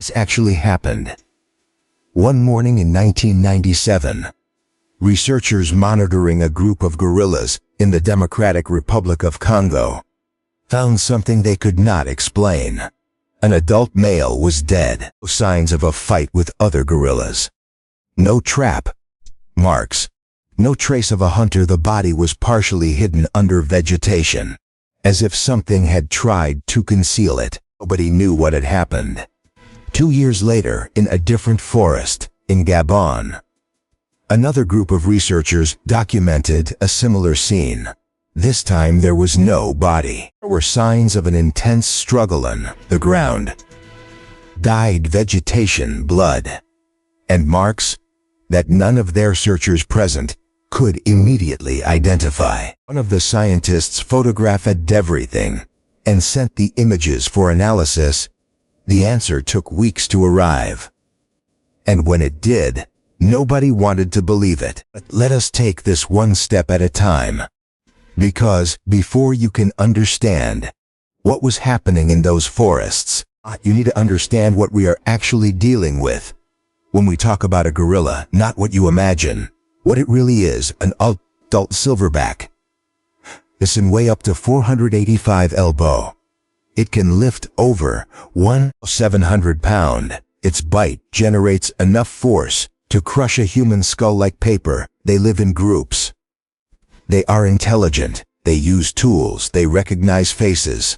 This actually happened. One morning in 1997, researchers monitoring a group of gorillas in the Democratic Republic of Congo found something they could not explain. An adult male was dead. No signs of a fight with other gorillas. No trap marks. No trace of a hunter. The body was partially hidden under vegetation, as if something had tried to conceal it. Nobody knew what had happened. 2 years later, in a different forest in Gabon, another group of researchers documented a similar scene. This time there was no body. There were signs of an intense struggle on the ground. Dyed vegetation, blood, and marks that none of their searchers present could immediately identify. One of the scientists photographed everything and sent the images for analysis. The answer took weeks to arrive. And when it did, nobody wanted to believe it. But let us take this one step at a time. Because before you can understand what was happening in those forests, you need to understand what we are actually dealing with. When we talk about a gorilla, not what you imagine, what it really is, an adult silverback. This can weigh up to 485 lb. It can lift over 700 pounds. Its bite generates enough force to crush a human skull like paper. They live in groups. They are intelligent. They use tools. They recognize faces.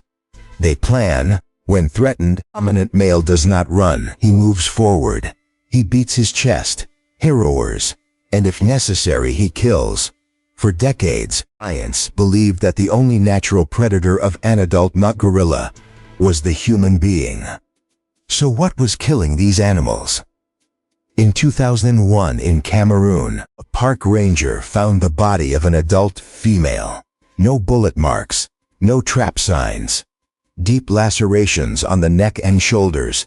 They plan. When threatened, dominant male does not run. He moves forward. He beats his chest. He roars. And if necessary, he kills. For decades, science believed that the only natural predator of an adult gorilla was the human being. So what was killing these animals? In 2001 in Cameroon, a park ranger found the body of an adult female. No bullet marks, no trap signs. Deep lacerations on the neck and shoulders,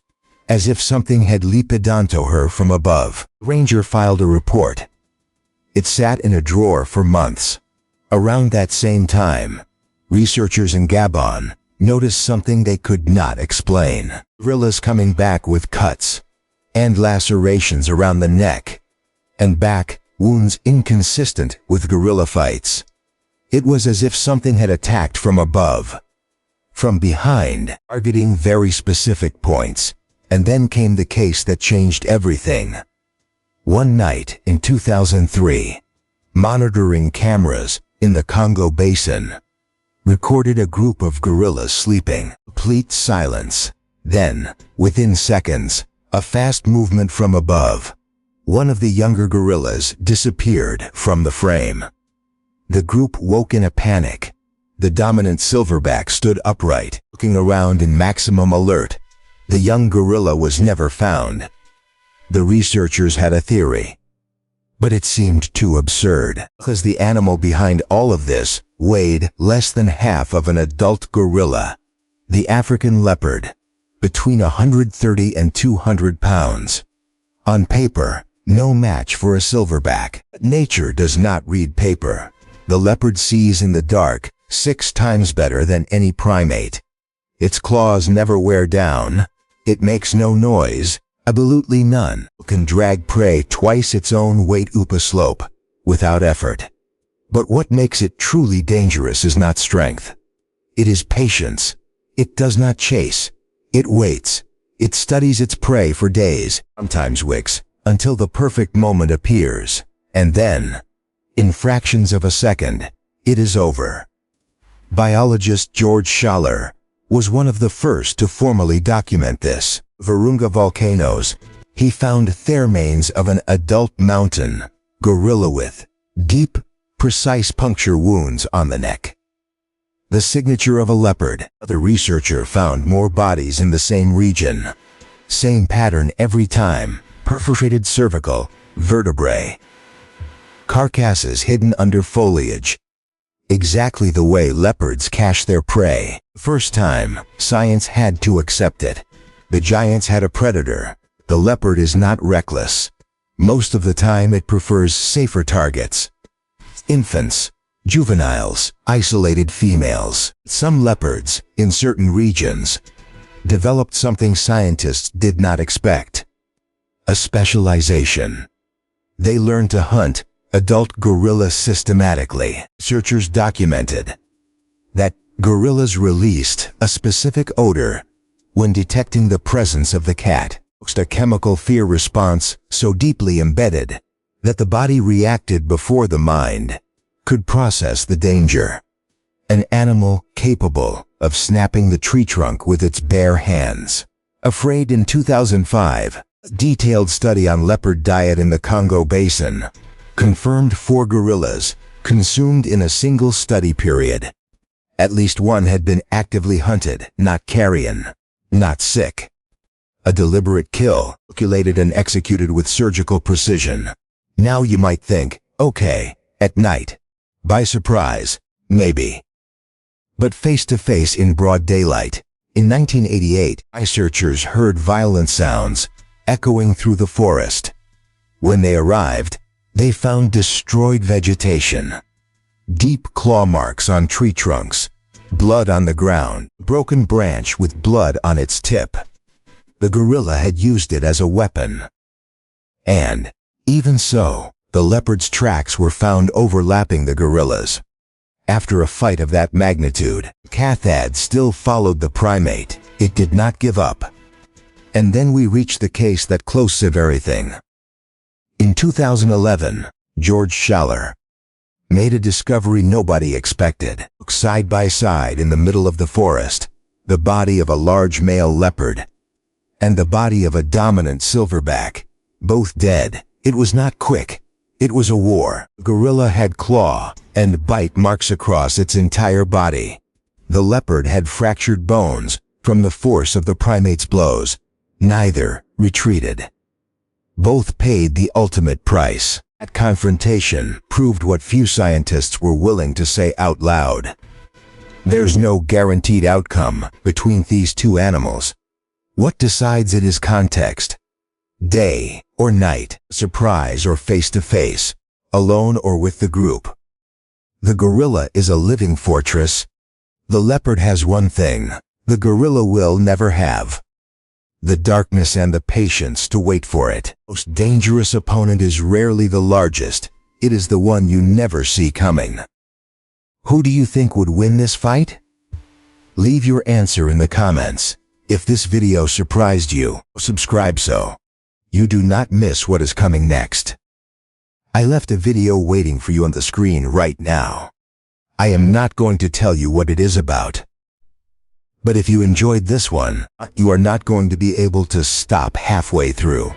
as if something had leaped onto her from above. The ranger filed a report. It sat in a drawer for months. Around that same time, researchers in Gabon noticed something they could not explain. Gorillas coming back with cuts and lacerations around the neck and back, wounds inconsistent with gorilla fights. It was as if something had attacked from above, from behind, targeting very specific points. And then came the case that changed everything. One night in 2003, monitoring cameras in the Congo basin recorded a group of gorillas sleeping. Complete silence. Then, within seconds, a fast movement from above. One of the younger gorillas disappeared from the frame. The group woke in a panic. The dominant silverback stood upright, looking around in maximum alert. The young gorilla was never found. The researchers had a theory, but it seemed too absurd, because the animal behind all of this weighed less than half of an adult gorilla. The African leopard, between 130 and 200 pounds. On paper, no match for a silverback. But nature does not read paper. The leopard sees in the dark 6 times better than any primate. Its claws never wear down. It makes no noise, absolutely none. It can drag prey twice its own weight up a slope, without effort. But what makes it truly dangerous is not strength. It is patience. It does not chase. It waits. It studies its prey for days, sometimes weeks, until the perfect moment appears. And then, in fractions of a second, it is over. Biologist George Schaller was one of the first to formally document this. Virunga volcanoes, he found remains of an adult mountain gorilla with deep, precise puncture wounds on the neck. The signature of a leopard. The researcher found more bodies in the same region. Same pattern every time. Perforated cervical vertebrae. Carcasses hidden under foliage. Exactly the way leopards cache their prey. First time, science had to accept it. The giants had a predator. The leopard is not reckless. Most of the time it prefers safer targets. Infants, juveniles, isolated females. Some leopards, in certain regions, developed something scientists did not expect: a specialization. They learned to hunt adult gorillas systematically. Researchers documented that gorillas released a specific odor when detecting the presence of the cat, a chemical fear response so deeply embedded that the body reacted before the mind could process the danger. An animal capable of snapping the tree trunk with its bare hands. Afraid in 2005, a detailed study on leopard diet in the Congo basin confirmed 4 gorillas consumed in a single study period. At least one had been actively hunted, not carrion, not sick. A deliberate kill, calculated and executed with surgical precision. Now you might think, okay, at night. By surprise, maybe. But face-to-face in broad daylight. In 1988, researchers heard violent sounds echoing through the forest. When they arrived, they found destroyed vegetation, deep claw marks on tree trunks, blood on the ground, broken branch with blood on its tip. The gorilla had used it as a weapon. And, even so, the leopard's tracks were found overlapping the gorilla's. After a fight of that magnitude, Cathad still followed the primate. It did not give up. And then we reached the case that closed everything. In 2011, George Schaller made a discovery nobody expected. Side by side in the middle of the forest, the body of a large male leopard and the body of a dominant silverback, both dead. It was not quick. It was a war. The gorilla had claw and bite marks across its entire body. The leopard had fractured bones from the force of the primate's blows. Neither retreated. Both paid the ultimate price. That confrontation proved what few scientists were willing to say out loud. There's no guaranteed outcome between these two animals. What decides it is context. Day or night, surprise or face-to-face, alone or with the group. The gorilla is a living fortress. The leopard has one thing the gorilla will never have: the darkness and the patience to wait for it. The most dangerous opponent is rarely the largest. It is the one you never see coming. Who do you think would win this fight? Leave your answer in the comments. If this video surprised you, subscribe so you do not miss what is coming next. I left a video waiting for you on the screen right now. I am not going to tell you what it is about. But if you enjoyed this one, you are not going to be able to stop halfway through.